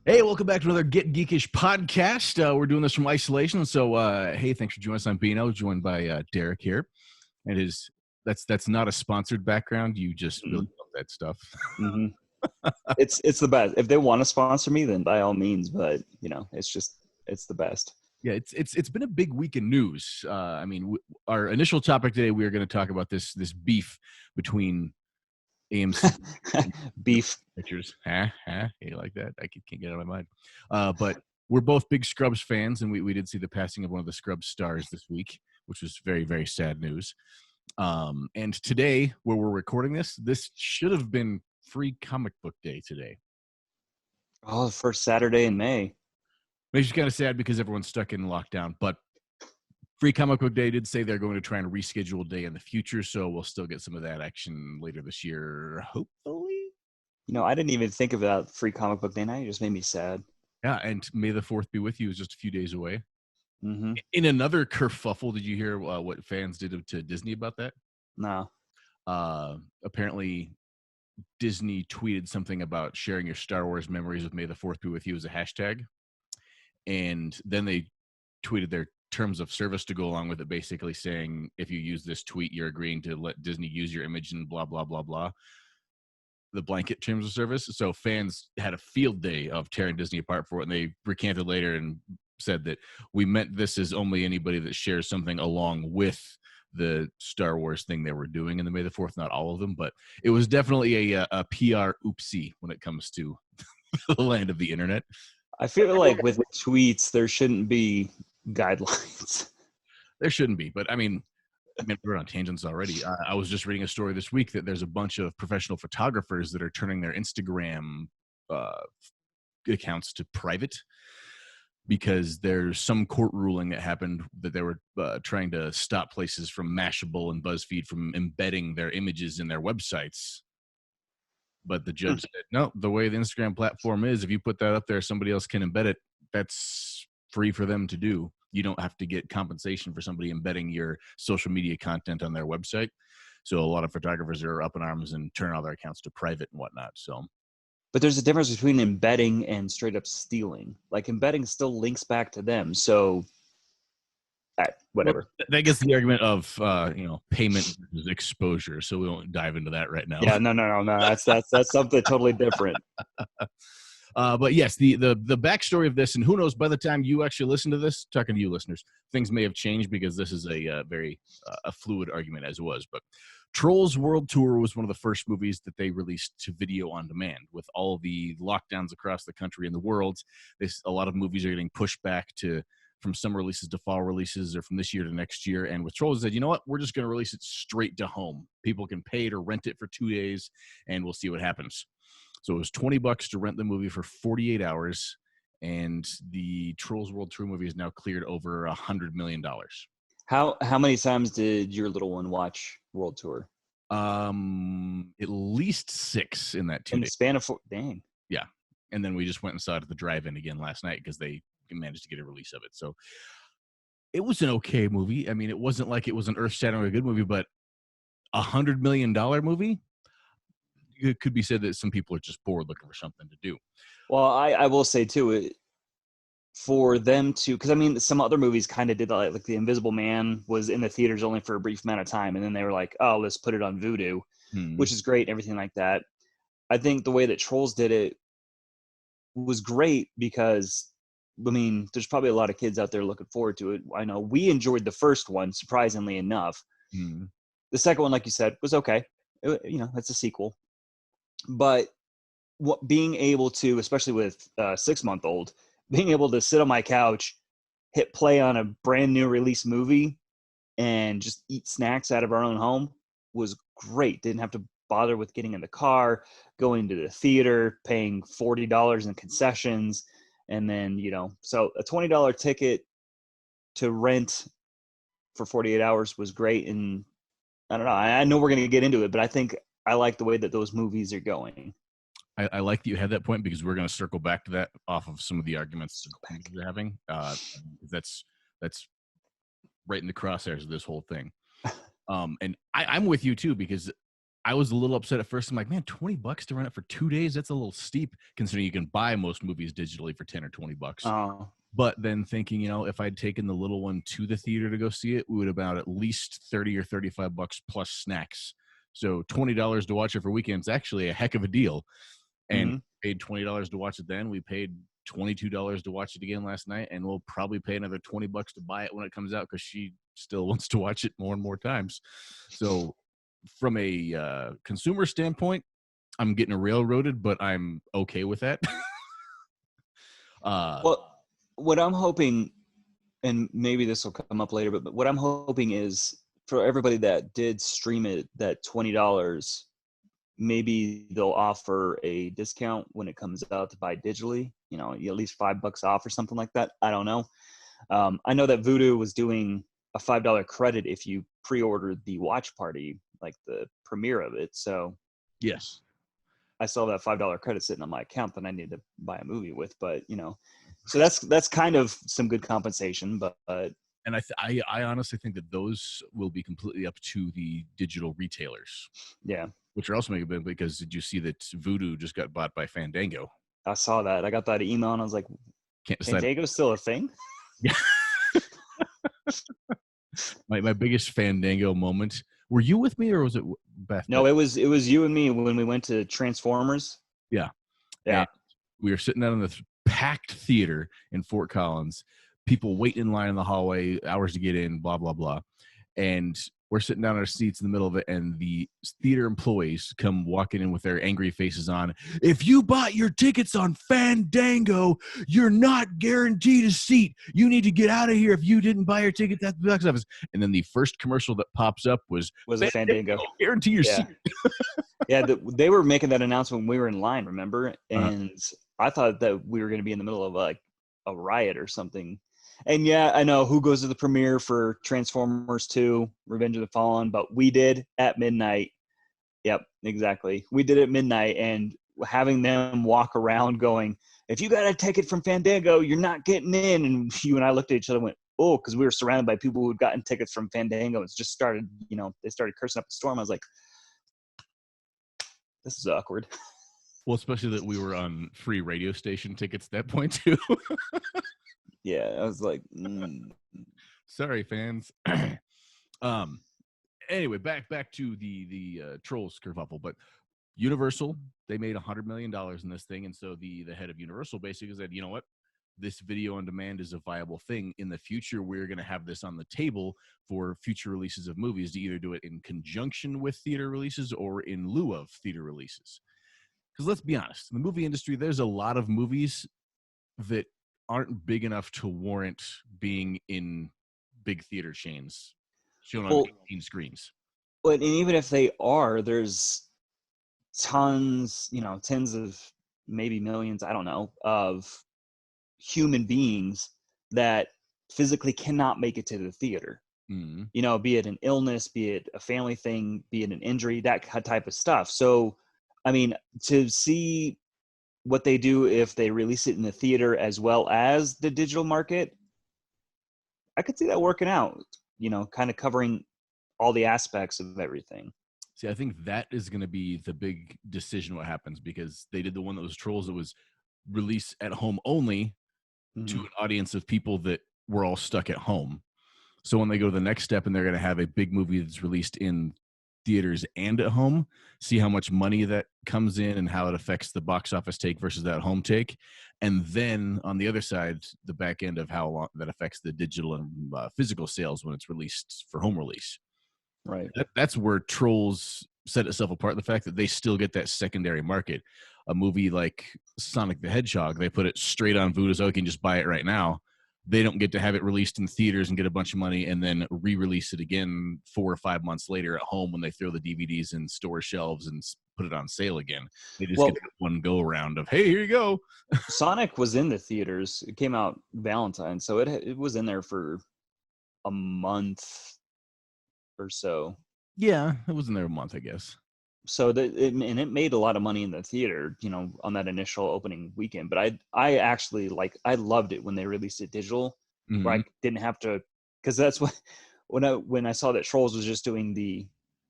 Hey, welcome back to another Get Geekish podcast. We're doing this from isolation, so hey, thanks for joining us. I'm Bino, joined by Derek here. And that's not a sponsored background. You just really love that stuff. Mm-hmm. It's the best. If they want to sponsor me, then by all means. But it's the best. Yeah, it's been a big week in news. Our initial topic today, we are going to talk about this beef between AMC beef pictures. You like that? I can't get it out of my mind. But we're both big Scrubs fans, and we did see the passing of one of the Scrubs stars this week, which was very, very sad news. And today, where we're recording this should have been Free Comic Book Day today. Oh, the first Saturday in May. Makes you kind of sad because everyone's stuck in lockdown, but Free Comic Book Day did say they're going to try and reschedule a day in the future, so we'll still get some of that action later this year, hopefully. I didn't even think about Free Comic Book Day. Now you just made me sad. Yeah, and May the 4th be with you is just a few days away. Mm-hmm. In another kerfuffle, did you hear what fans did to Disney about that? No. Apparently, Disney tweeted something about sharing your Star Wars memories with May the 4th be with you as a hashtag. And then they tweeted their terms of service to go along with it, basically saying, if you use this tweet, you're agreeing to let Disney use your image and blah, blah, blah, blah. The blanket terms of service. So fans had a field day of tearing Disney apart for it, and they recanted later and said that we meant this as only anybody that shares something along with the Star Wars thing they were doing in the May the 4th, not all of them, but it was definitely a PR oopsie when it comes to the land of the internet. I feel like with tweets, there shouldn't be guidelines. There shouldn't be, but I mean, we're on tangents already. I was just reading a story this week that there's a bunch of professional photographers that are turning their Instagram accounts to private because there's some court ruling that happened that they were trying to stop places from Mashable and BuzzFeed from embedding their images in their websites. But the judge said, no, the way the Instagram platform is, if you put that up there, somebody else can embed it. That's free for them to do. You don't have to get compensation for somebody embedding your social media content on their website. So a lot of photographers are up in arms and turn all their accounts to private and whatnot. So, but there's a difference between embedding and straight up stealing. Like embedding still links back to them. So whatever. Well, that gets the argument of payment versus exposure. So we won't dive into that right now. Yeah, no. That's something totally different. But yes, the backstory of this, and who knows, by the time you actually listen to this, talking to you listeners, things may have changed because this is a very fluid argument as it was. But Trolls World Tour was one of the first movies that they released to video on demand. With all of the lockdowns across the country and the world, a lot of movies are getting pushed back from summer releases to fall releases, or from this year to next year. And with Trolls, they said, you know what, we're just going to release it straight to home. People can pay it or rent it for 2 days, and we'll see what happens. So it was $20 to rent the movie for 48 hours, and the Trolls World Tour movie is now cleared over $100 million. How many times did your little one watch World Tour? At least 6 in that 2 days. In the span of 4, dang. Yeah. And then we just went and saw it at the drive-in again last night because they managed to get a release of it. So it was an okay movie. I mean, it wasn't like it was an earth-shattering good movie, but $100 million movie, it could be said that some people are just bored looking for something to do. Well, I will say too, for them to, because I mean, some other movies kind of did that. Like The Invisible Man was in the theaters only for a brief amount of time, and then they were like, "Oh, let's put it on Vudu," which is great and everything like that. I think the way that Trolls did it was great because, I mean, there's probably a lot of kids out there looking forward to it. I know we enjoyed the first one, surprisingly enough. The second one, like you said, was okay. It's a sequel. But being able to, especially with a 6-month-old, being able to sit on my couch, hit play on a brand new release movie, and just eat snacks out of our own home was great. Didn't have to bother with getting in the car, going to the theater, paying $40 in concessions. And then, so a $20 ticket to rent for 48 hours was great. And I don't know, I know we're going to get into it, but I think I like the way that those movies are going. I like that you had that point because we're going to circle back to that off of some of the arguments you're having. That's right in the crosshairs of this whole thing. And I'm with you too, because I was a little upset at first. I'm like, man, $20 to rent it for 2 days? That's a little steep considering you can buy most movies digitally for 10 or $20. But then thinking, if I'd taken the little one to the theater to go see it, we would have about at least 30 or $35 plus snacks. So $20 to watch it for weekends is actually a heck of a deal. And paid $20 to watch it then. We paid $22 to watch it again last night, and we'll probably pay another $20 to buy it when it comes out because she still wants to watch it more and more times. So from a consumer standpoint, I'm getting railroaded, but I'm okay with that. Well, what I'm hoping, and maybe this will come up later, but what I'm hoping is for everybody that did stream it, that $20, maybe they'll offer a discount when it comes out to buy digitally, at least $5 off or something like that. I don't know. I know that Vudu was doing a $5 credit if you pre-ordered the watch party, like the premiere of it. So yes, I still have that $5 credit sitting on my account that I need to buy a movie with, but so that's kind of some good compensation, but and I honestly think that those will be completely up to the digital retailers. Yeah. Which are also making a bit, because did you see that Vudu just got bought by Fandango? I saw that. I got that email and I was like, can't decide. Fandango's still a thing? Yeah. my biggest Fandango moment. Were you with me or was it Beth? No, it was you and me when we went to Transformers. Yeah. Yeah. And we were sitting down in the packed theater in Fort Collins, people waiting in line in the hallway, hours to get in, blah, blah, blah. And we're sitting down in our seats in the middle of it, and the theater employees come walking in with their angry faces on. If you bought your tickets on Fandango, you're not guaranteed a seat. You need to get out of here if you didn't buy your ticket at the box office. And then the first commercial that pops up was a Fandango. Guarantee your seat. Yeah, they were making that announcement when we were in line, remember? And I thought that we were going to be in the middle of like a riot or something. And yeah, I know who goes to the premiere for Transformers 2, Revenge of the Fallen, but we did at midnight. Yep, exactly. We did at midnight, and having them walk around going, if you got a ticket from Fandango, you're not getting in. And you and I looked at each other and went, oh, because we were surrounded by people who had gotten tickets from Fandango. It's just started, they started cursing up a storm. I was like, this is awkward. Well, especially that we were on free radio station tickets at that point too. Yeah, I was like, sorry, fans. Anyway, back to the Trolls kerfuffle. But Universal, they made $100 million in this thing, and so the head of Universal basically said, you know what? This video on demand is a viable thing. In the future, we're going to have this on the table for future releases of movies to either do it in conjunction with theater releases or in lieu of theater releases. Because let's be honest, in the movie industry, there's a lot of movies that aren't big enough to warrant being in big theater chains shown on 18 screens. But and even if they are, there's tons, tens of maybe millions, I don't know, of human beings that physically cannot make it to the theater. Mm-hmm. Be it an illness, be it a family thing, be it an injury, that type of stuff. So, I mean, to see what they do if they release it in the theater as well as the digital market, I could see that working out, kind of covering all the aspects of everything. See, I think that is going to be the big decision what happens, because they did the one that was Trolls that was released at home only to an audience of people that were all stuck at home. So when they go to the next step and they're going to have a big movie that's released in theaters and at home, see how much money that comes in and how it affects the box office take versus that home take. And then on the other side, the back end of how long that affects the digital and physical sales when it's released for home release. Right. That's where Trolls set itself apart. The fact that they still get that secondary market. A movie like Sonic the Hedgehog, they put it straight on Vudu, so you can just buy it right now. They don't get to have it released in theaters and get a bunch of money and then re-release it again 4 or 5 months later at home when they throw the DVDs in store shelves and put it on sale again. They just get one go around of, hey, here you go. Sonic was in the theaters. It came out Valentine's, so it was in there for a month or so. Yeah, it was in there a month, I guess. So it made a lot of money in the theater, on that initial opening weekend. But I actually I loved it when they released it digital, where I didn't have to, because that's what when I saw that Trolls was just doing the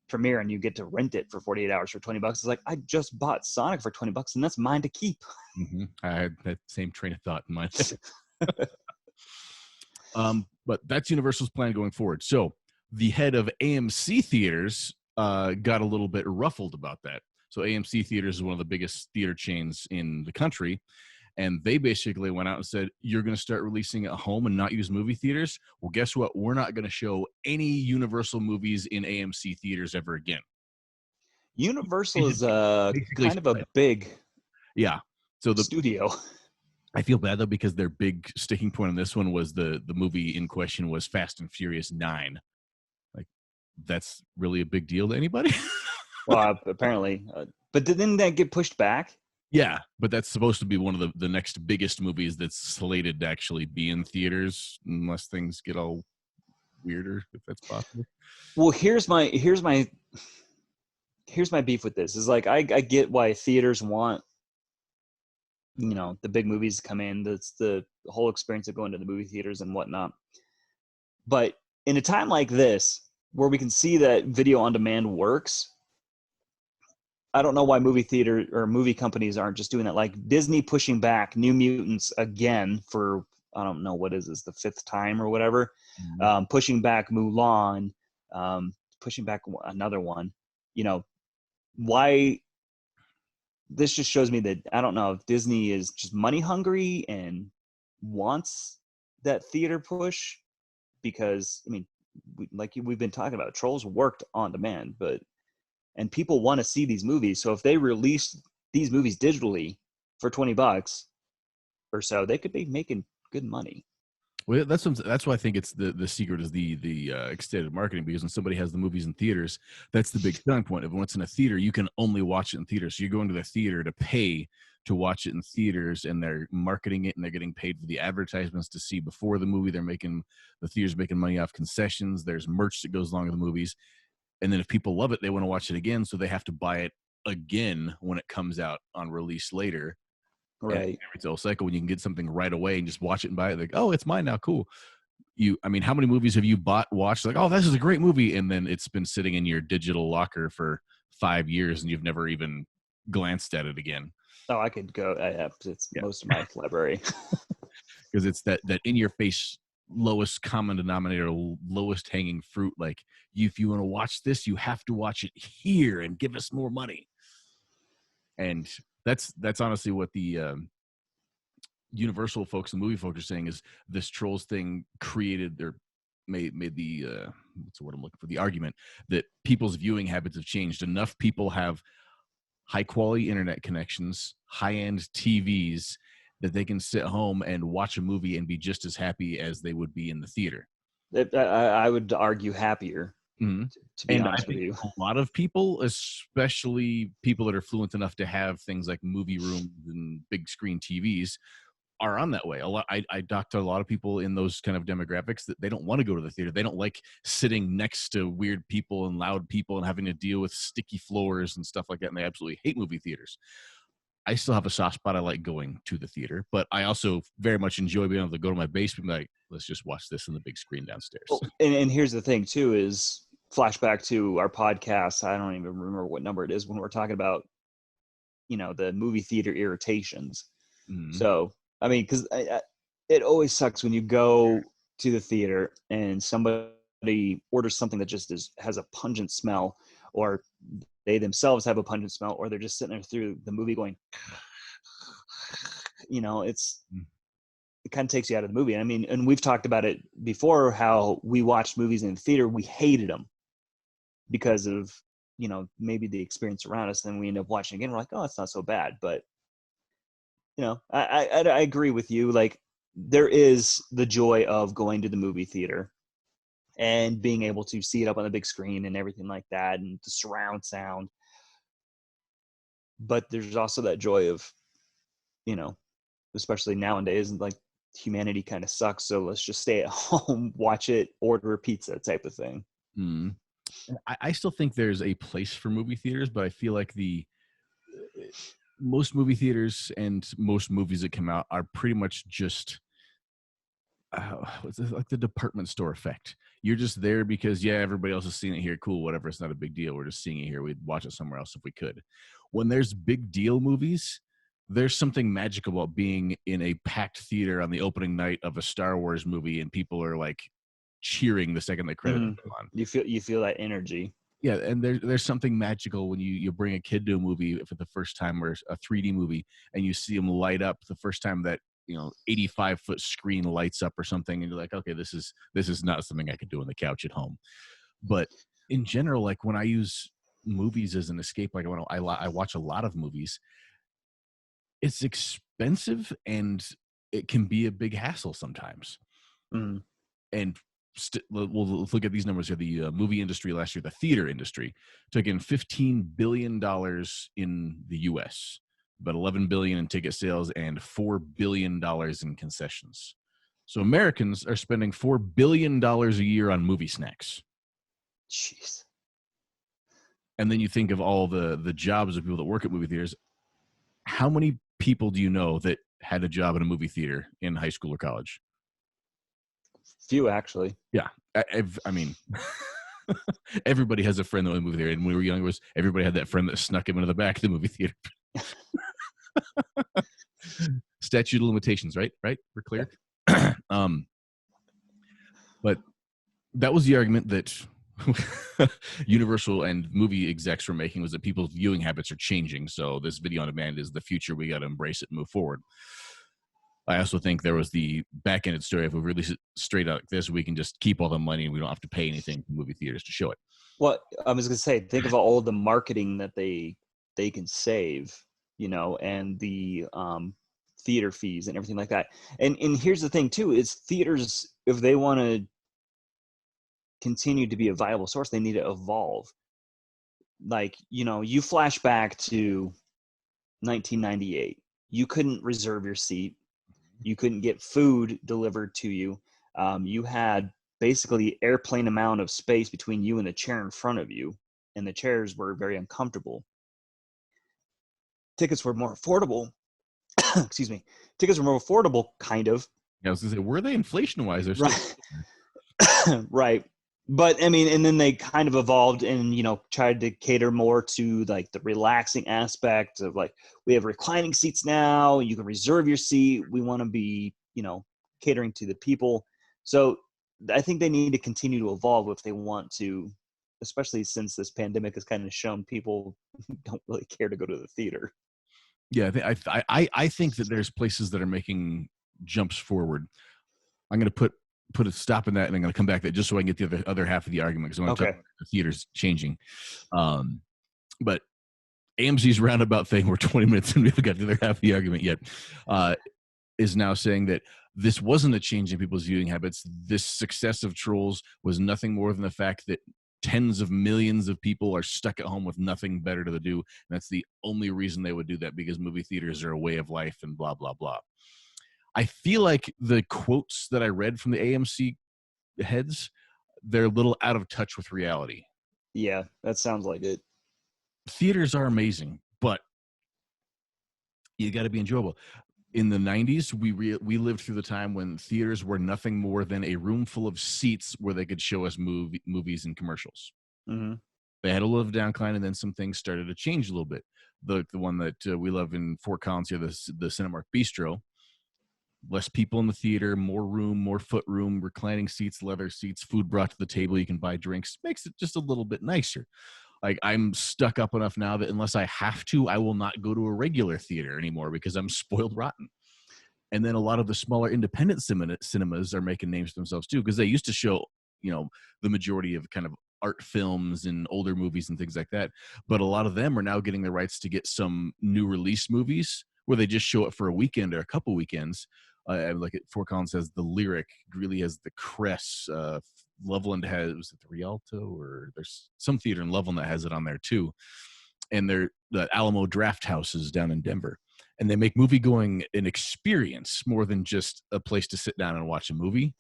premiere and you get to rent it for 48 hours for $20. It's like, I just bought Sonic for $20 and that's mine to keep. Mm-hmm. I had that same train of thought in mind. But that's Universal's plan going forward. So the head of AMC Theaters got a little bit ruffled about that. So AMC Theaters is one of the biggest theater chains in the country. And they basically went out and said, you're going to start releasing at home and not use movie theaters? Well, guess what? We're not going to show any Universal movies in AMC theaters ever again. Universal is kind of a big So the studio. I feel bad, though, because their big sticking point on this one was the movie in question was Fast and Furious 9. Like, that's really a big deal to anybody? Well, apparently. But didn't that get pushed back? Yeah, but that's supposed to be one of the next biggest movies that's slated to actually be in theaters, unless things get all weirder, if that's possible. Well, here's my beef with this. Is like I get why theaters want, you know, the big movies to come in. That's the whole experience of going to the movie theaters and whatnot. But in a time like this, where we can see that video on demand works, I don't know why movie theater or movie companies aren't just doing that. Like Disney pushing back New Mutants again for, I don't know, what is this, the 5th time or whatever. Mm-hmm. Pushing back Mulan, pushing back another one. You know, why? This just shows me that, I don't know if Disney is just money hungry and wants that theater push, because, I mean, we've been talking about, Trolls worked on demand, and people want to see these movies. So if they release these movies digitally for $20 or so, they could be making good money. Well, that's why I think it's the secret is the extended marketing, because when somebody has the movies in theaters, that's the big selling point. If it's in a theater, you can only watch it in theaters. So you're going to the theater to pay to watch it in theaters, and they're marketing it and they're getting paid for the advertisements to see before the movie. The theater's making money off concessions. There's merch that goes along with the movies. And then if people love it, they want to watch it again. So they have to buy it again when it comes out on release later. Right. Every sale cycle, when you can get something right away and just watch it and buy it, like, oh, it's mine now. Cool. I mean, how many movies have you watched? Like, oh, this is a great movie. And then it's been sitting in your digital locker for 5 years and you've never even glanced at it again. Oh, I could go. It's most of my library. Because it's that in your face, lowest common denominator, lowest hanging fruit. Like, if you want to watch this, you have to watch it here and give us more money. And that's honestly what the Universal folks and movie folks are saying, is this Trolls thing created or made the what's the word I'm looking for, the argument that people's viewing habits have changed. Enough people have high quality internet connections, high end TVs, that they can sit home and watch a movie and be just as happy as they would be in the theater. I would argue happier, mm-hmm. to be honest with you. A lot of people, especially people that are fluent enough to have things like movie rooms and big screen TVs, are on that way. I talk to a lot of people in those kind of demographics that they don't want to go to the theater. They don't like sitting next to weird people and loud people and having to deal with sticky floors and stuff like that. And they absolutely hate movie theaters. I still have a soft spot. I like going to the theater, but I also very much enjoy being able to go to my basement and be like, let's just watch this on the big screen downstairs. Well, and here's the thing too, is flashback to our podcast. I don't even remember what number it is, when we're talking about, you know, the movie theater irritations. Mm-hmm. So, I mean, because it always sucks when you go to the theater and somebody orders something that just has a pungent smell, or they themselves have a pungent smell, or they're just sitting there through the movie going, you know, it kind of takes you out of the movie. I mean, and we've talked about it before, how we watched movies in the theater, we hated them because of, you know, maybe the experience around us. Then we end up watching again, we're like, oh, it's not so bad. But, you know, I agree with you. Like, there is the joy of going to the movie theater and being able to see it up on the big screen and everything like that, and the surround sound. But there's also that joy of, you know, especially nowadays, like, humanity kind of sucks. So let's just stay at home, watch it, order a pizza type of thing. Mm. I still think there's a place for movie theaters, but I feel like most movie theaters and most movies that come out are pretty much just like the department store effect. You're just there because, yeah, everybody else is seeing it here. Cool, whatever. It's not a big deal. We're just seeing it here. We'd watch it somewhere else if we could. When there's big deal movies, there's something magical about being in a packed theater on the opening night of a Star Wars movie and people are like cheering the second the credits come on. You feel that energy. Yeah, and there's something magical when you bring a kid to a movie for the first time, or a 3D movie, and you see them light up the first time that 85-foot screen lights up or something, and you're like, okay, this is not something I could do on the couch at home. But in general, like when I use movies as an escape, like when I watch a lot of movies, it's expensive and it can be a big hassle sometimes. And we'll look at these numbers here. The movie industry last year, the theater industry, took in $15 billion in the U.S., about $11 billion in ticket sales, and $4 billion in concessions. So Americans are spending $4 billion a year on movie snacks. Jeez. And then you think of all the jobs of people that work at movie theaters. How many people do you know that had a job in a movie theater in high school or college? Few, actually. Yeah. I mean, everybody has a friend that went to the movie theater. And when we were younger, everybody had that friend that snuck him into the back of the movie theater. Statute of limitations, right? We're clear. Yeah. But that was the argument that Universal and movie execs were making, was that people's viewing habits are changing. So this video on demand is the future. We got to embrace it and move forward. I also think there was the back-ended story. If we release it straight out like this, we can just keep all the money and we don't have to pay anything to movie theaters to show it. Well, I was going to say, think of all the marketing that they can save, and the theater fees and everything like that. And here's the thing too, is theaters, if they want to continue to be a viable source, they need to evolve. Like, you flash back to 1998, you couldn't reserve your seat. You couldn't get food delivered to you. You had basically airplane amount of space between you and the chair in front of you, and the chairs were very uncomfortable. Tickets were more affordable. Excuse me. Tickets were more affordable, kind of. Yeah, I was going to say, were they inflation-wise? Right. Right. But, I mean, and then they kind of evolved and, tried to cater more to, like, the relaxing aspect of, like, we have reclining seats now. You can reserve your seat. We want to be, catering to the people. So I think they need to continue to evolve if they want to, especially since this pandemic has kind of shown people don't really care to go to the theater. Yeah, I think that there's places that are making jumps forward. I'm going to put a stop in that, and I'm going to come back to that just so I can get the other half of the argument, because I want to talk about the theaters changing. But AMC's roundabout thing, we're 20 minutes and we haven't got the other half of the argument yet, is now saying that this wasn't a change in people's viewing habits. This success of Trolls was nothing more than the fact that tens of millions of people are stuck at home with nothing better to do. And that's the only reason they would do that, because movie theaters are a way of life and blah, blah, blah. I feel like the quotes that I read from the AMC heads, they're a little out of touch with reality. Yeah, that sounds like it. Theaters are amazing, but you got to be enjoyable. In the 90s, we lived through the time when theaters were nothing more than a room full of seats where they could show us movies and commercials. Mm-hmm. They had a little decline, and then some things started to change a little bit. The one that we love in Fort Collins here, the Cinemark Bistro, less people in the theater, more room, more foot room, reclining seats, leather seats, food brought to the table. You can buy drinks. Makes it just a little bit nicer. Like, I'm stuck up enough now that unless I have to, I will not go to a regular theater anymore because I'm spoiled rotten. And then a lot of the smaller independent cinemas are making names for themselves too, because they used to show, the majority of kind of art films and older movies and things like that. But a lot of them are now getting the rights to get some new release movies where they just show it for a weekend or a couple weekends. Like Fort Collins has the Lyric, Greeley has the Cress, Loveland has, was it the Rialto, or there's some theater in Loveland that has it on there too. And they're the Alamo Draft Houses down in Denver. And they make movie going an experience more than just a place to sit down and watch a movie.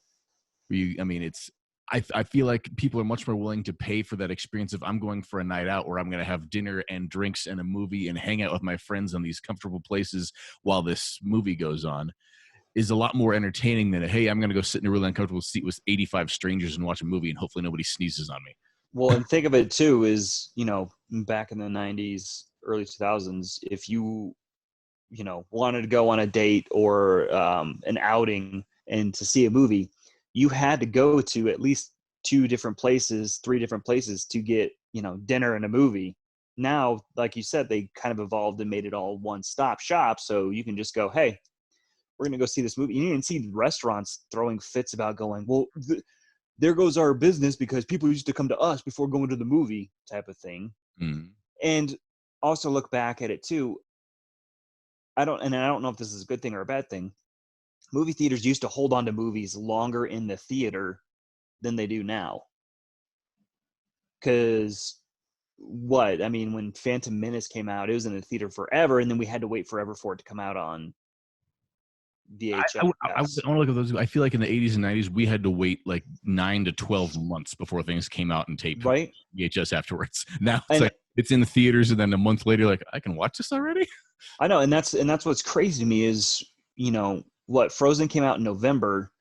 I feel like people are much more willing to pay for that experience if I'm going for a night out where I'm going to have dinner and drinks and a movie and hang out with my friends in these comfortable places while this movie goes on. is a lot more entertaining than, hey, I'm going to go sit in a really uncomfortable seat with 85 strangers and watch a movie and hopefully nobody sneezes on me. Well, and think of it too is, back in the 90s, early 2000s, if you wanted to go on a date or an outing and to see a movie, you had to go to at least 3 different places to get, dinner and a movie. Now, like you said, they kind of evolved and made it all one-stop shop. So you can just go, hey, we're going to go see this movie. You even see restaurants throwing fits about going, well, there goes our business because people used to come to us before going to the movie type of thing. Mm. And also look back at it too. I don't know if this is a good thing or a bad thing. Movie theaters used to hold on to movies longer in the theater than they do now. Because when Phantom Menace came out, it was in the theater forever, and then we had to wait forever for it to come out on VHS. I want to look at those. I feel like in the 80s and 90s, we had to wait like 9 to 12 months before things came out and taped right? VHS afterwards. Now it's in the theaters, and then a month later, like, I can watch this already? I know, and that's what's crazy to me is, Frozen came out in November.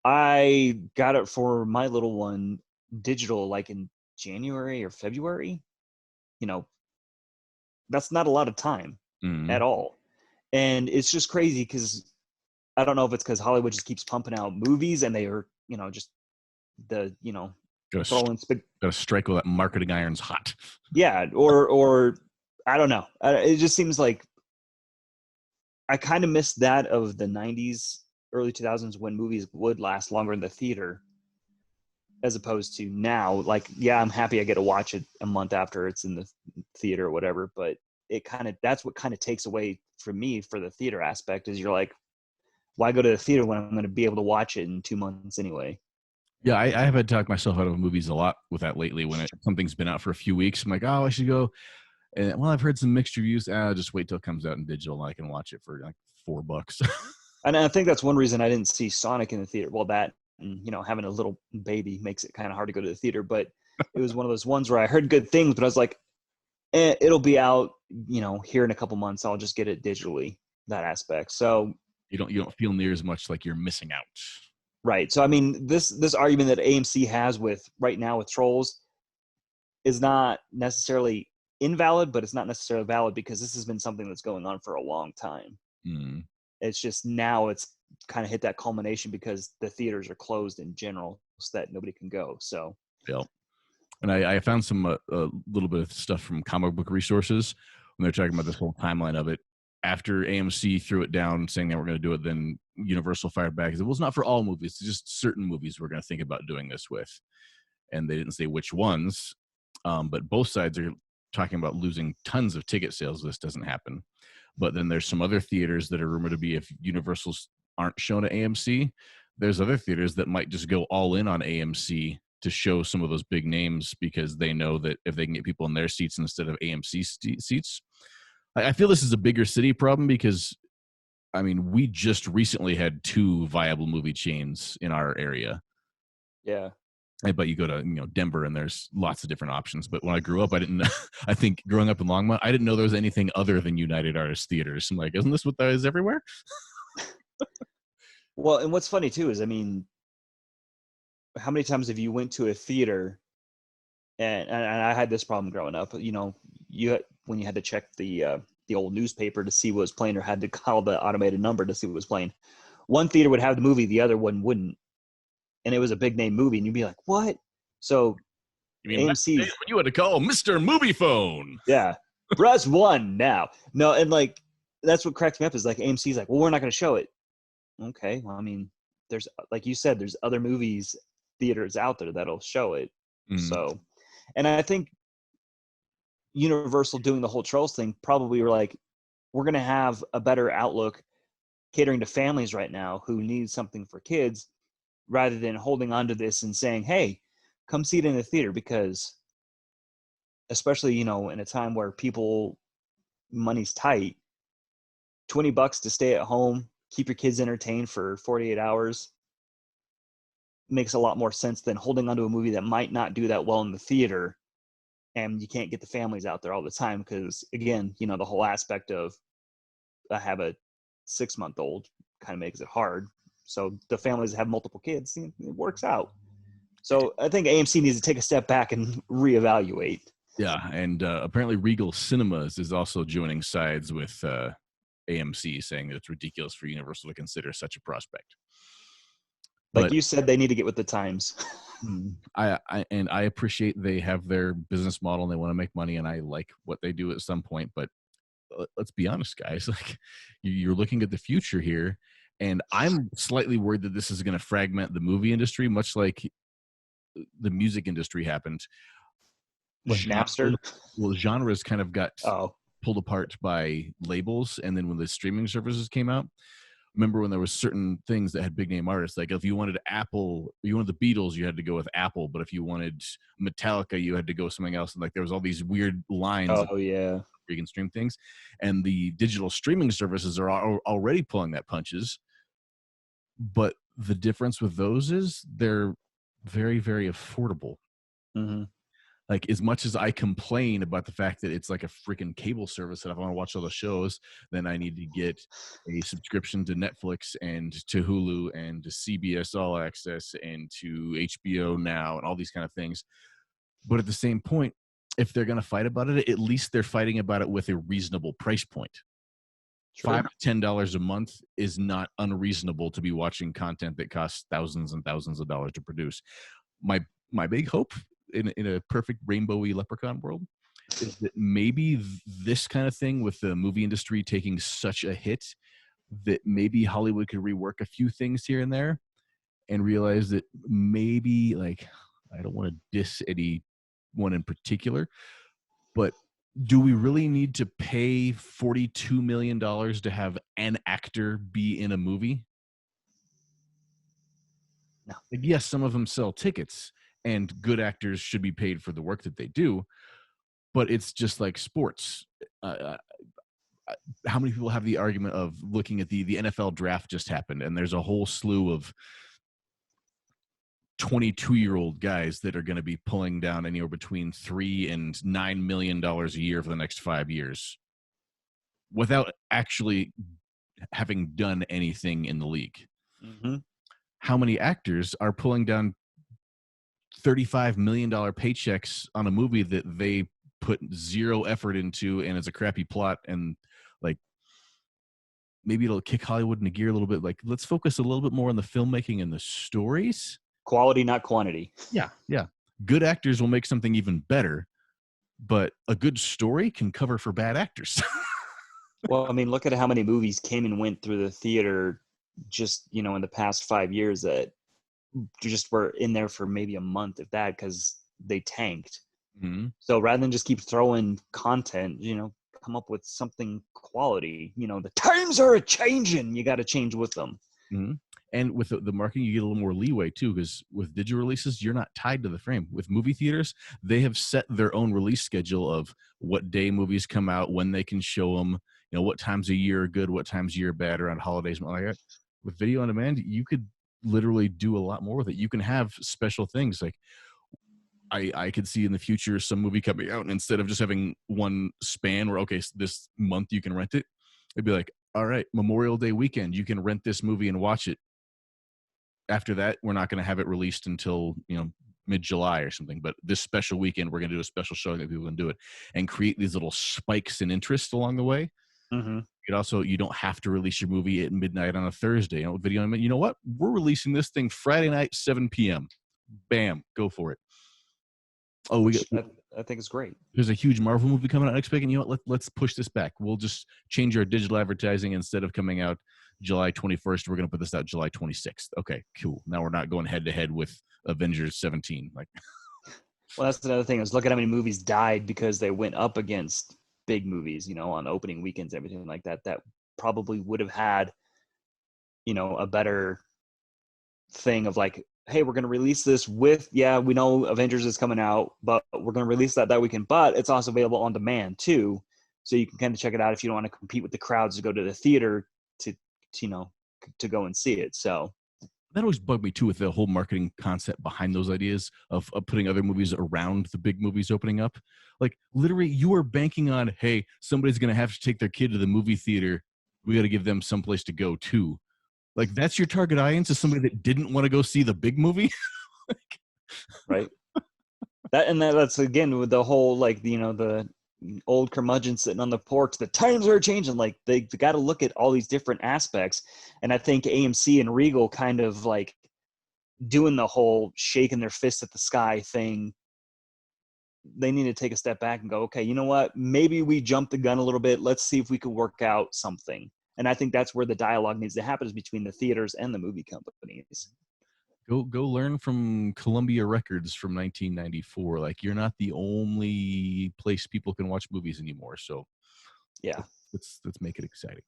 I got it for my little one digital like in January or February. That's not a lot of time at all. And it's just crazy because I don't know if it's because Hollywood just keeps pumping out movies and they are, just gotta strike while that marketing iron's hot. Yeah, or I don't know. It just seems like I kind of missed that of the 90s, early 2000s when movies would last longer in the theater as opposed to now. Like, yeah, I'm happy I get to watch it a month after it's in the theater or whatever, but that's what kind of takes away from me for the theater aspect is you're like, why go to the theater when I'm going to be able to watch it in 2 months anyway? Yeah, I have had to talk myself out of movies a lot with that lately. When something's been out for a few weeks, I'm like, oh, I should go. And I've heard some mixed reviews. I'll just wait till it comes out in digital and I can watch it for like $4. And I think that's one reason I didn't see Sonic in the theater. Well, that and having a little baby makes it kind of hard to go to the theater. But it was one of those ones where I heard good things, but I was like, it'll be out, here in a couple months. I'll just get it digitally. That aspect. So you don't feel near as much like you're missing out. Right. So this argument that AMC has right now with Trolls is not necessarily invalid, but it's not necessarily valid because this has been something that's going on for a long time. It's just now it's kind of hit that culmination because the theaters are closed in general so that nobody can go. So yeah. And I found some a little bit of stuff from comic book resources when they're talking about this whole timeline of it. After AMC threw it down saying that we're going to do it, then Universal fired back and said, well, it's not for all movies. It's just certain movies we're going to think about doing this with. And they didn't say which ones, but both sides are talking about losing tons of ticket sales. This doesn't happen. But then there's some other theaters that are rumored to be, if Universals aren't shown at AMC, there's other theaters that might just go all in on AMC to show some of those big names because they know that if they can get people in their seats instead of AMC seats. I feel this is a bigger city problem because, we just recently had 2 viable movie chains in our area. Yeah. But you go to Denver and there's lots of different options. But when I grew up, I didn't know. I think growing up in Longmont, I didn't know there was anything other than United Artists Theaters. I'm like, isn't this what that is everywhere? Well, and what's funny too is, how many times have you went to a theater and I had this problem growing up, when you had to check the old newspaper to see what was playing or had to call the automated number to see what was playing. One theater would have the movie, the other one wouldn't. And it was a big name movie and you'd be like, what? So you mean AMC, when you had to call Mr. Moviefone. Yeah. Press 1 now. No, and like that's what cracks me up is like AMC's like, well, we're not going to show it. Okay. Well, there's, like you said, there's other movies theaters out there that'll show it. So, and I think Universal doing the whole Trolls thing probably were like, we're going to have a better outlook catering to families right now who need something for kids rather than holding on to this and saying, hey, come see it in the theater, because especially, in a time where money's tight, $20 to stay at home, keep your kids entertained for 48 hours makes a lot more sense than holding onto a movie that might not do that well in the theater. And you can't get the families out there all the time because, again, the whole aspect of I have a 6-month-old kind of makes it hard. So the families that have multiple kids, it works out. So I think AMC needs to take a step back and reevaluate. Yeah, and apparently Regal Cinemas is also joining sides with AMC, saying that it's ridiculous for Universal to consider such a prospect. Like you said, they need to get with the times. I appreciate they have their business model and they want to make money, and I like what they do at some point. But let's be honest, guys. Like, you're looking at the future here, and I'm slightly worried that this is going to fragment the movie industry, much like the music industry happened. Napster? Well, genres kind of got pulled apart by labels, and then when the streaming services came out, remember when there was certain things that had big name artists, like if you wanted Apple, you wanted the Beatles, you had to go with Apple, but if you wanted Metallica, you had to go something else. And like there was all these weird lines. Oh yeah, you can stream things, and the digital streaming services are already pulling that punches. But the difference with those is they're very, very affordable. Mm-hmm. Like, as much as I complain about the fact that it's like a freaking cable service, that if I want to watch all the shows, then I need to get a subscription to Netflix and to Hulu and to CBS All Access and to HBO Now and all these kind of things. But at the same point, if they're going to fight about it, at least they're fighting about it with a reasonable price point. Sure. $5 to $10 a month is not unreasonable to be watching content that costs thousands and thousands of dollars to produce. My big hope in a perfect rainbowy leprechaun world is that maybe this kind of thing, with the movie industry taking such a hit, that maybe Hollywood could rework a few things here and there and realize that maybe, like, I don't want to diss anyone in particular, but do we really need to pay $42 million to have an actor be in a movie? No. Like, yes, some of them sell tickets, and good actors should be paid for the work that they do, but it's just like sports. How many people have the argument of looking at the NFL draft just happened, and there's a whole slew of 22-year-old guys that are going to be pulling down anywhere between $3 and $9 million a year for the next 5 years without actually having done anything in the league. Mm-hmm. How many actors are pulling down $35 million paychecks on a movie that they put zero effort into, and it's a crappy plot, and like, maybe it'll kick Hollywood into gear a little bit. Like, let's focus a little bit more on the filmmaking and the stories. Quality, not quantity. Yeah. Good actors will make something even better, but a good story can cover for bad actors. Well, I mean, look at how many movies came and went through the theater just, in the past 5 years that just were in there for maybe a month, if that, because they tanked. Mm-hmm. So rather than just keep throwing content, come up with something quality. The times are a-changing. You got to change with them. Mm-hmm. And with the marketing, you get a little more leeway too, because with digital releases, you're not tied to the frame. With movie theaters, they have set their own release schedule of what day movies come out, when they can show them, what times a year are good, what times a year are bad, around holidays and all like that. With video on demand, you could literally do a lot more with it. You can have special things. Like, I could see in the future some movie coming out, and instead of just having one span where, okay, this month you can rent it, it'd be like, all right, Memorial Day weekend, you can rent this movie and watch it. After that, we're not going to have it released until, mid-July or something. But this special weekend, we're going to do a special showing that people can do it, and create these little spikes in interest along the way. Mm-hmm. You don't have to release your movie at midnight on a Thursday. Video on demand. You know what? We're releasing this thing Friday night, 7 p.m. Bam, go for it. Oh, I think it's great. There's a huge Marvel movie coming out next week, and let's push this back. We'll just change our digital advertising. Instead of coming out July 21st, we're going to put this out July 26th. Okay, cool. Now we're not going head to head with Avengers 17. Like, well, that's another thing. Is look at how many movies died because they went up against big movies, on opening weekends, everything like that. That probably would have had, a better thing of like, hey, we're going to release this with, we know Avengers is coming out, but we're going to release that weekend, but it's also available on demand too. So you can kind of check it out if you don't want to compete with the crowds to go to the theater to go and see it. So that always bugged me too, with the whole marketing concept behind those ideas of putting other movies around the big movies opening up. Like, literally, you are banking on, hey, somebody's going to have to take their kid to the movie theater. We got to give them someplace to go too. Like, that's your target audience, is somebody that didn't want to go see the big movie. Right. That's again with the whole, like, the old curmudgeon sitting on the porch. The times are changing. Like, they got to look at all these different aspects. And I think AMC and Regal kind of like doing the whole shaking their fist at the sky thing. They need to take a step back and go, okay, you know what? Maybe we jumped the gun a little bit. Let's see if we could work out something. And I think that's where the dialogue needs to happen, is between the theaters and the movie companies. Go learn from Columbia Records from 1994. Like, you're not the only place people can watch movies anymore. So yeah, let's make it exciting.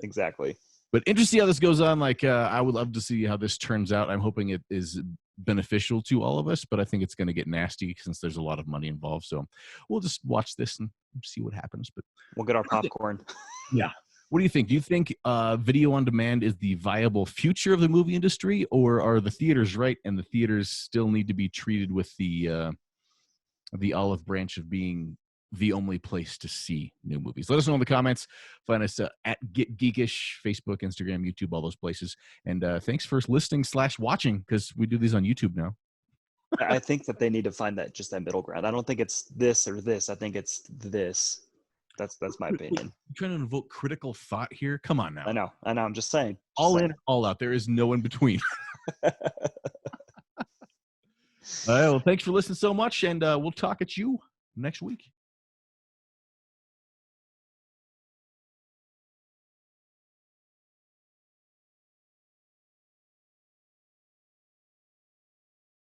Exactly. But interesting to see how this goes on. Like, I would love to see how this turns out. I'm hoping it is beneficial to all of us, but I think it's going to get nasty since there's a lot of money involved. So we'll just watch this and see what happens. But we'll get our popcorn. Yeah. What do you think? Do you think video on demand is the viable future of the movie industry, or are the theaters right and the theaters still need to be treated with the olive branch of being the only place to see new movies? Let us know in the comments. Find us at Geekish, Facebook, Instagram, YouTube, all those places. And thanks for listening / watching, because we do these on YouTube now. I think that they need to find that middle ground. I don't think it's this or this. I think it's this. That's my opinion. You're trying to invoke critical thought here? Come on now. I know. I'm just saying. All in, all out. There is no in between. All right, well, thanks for listening so much, and we'll talk at you next week.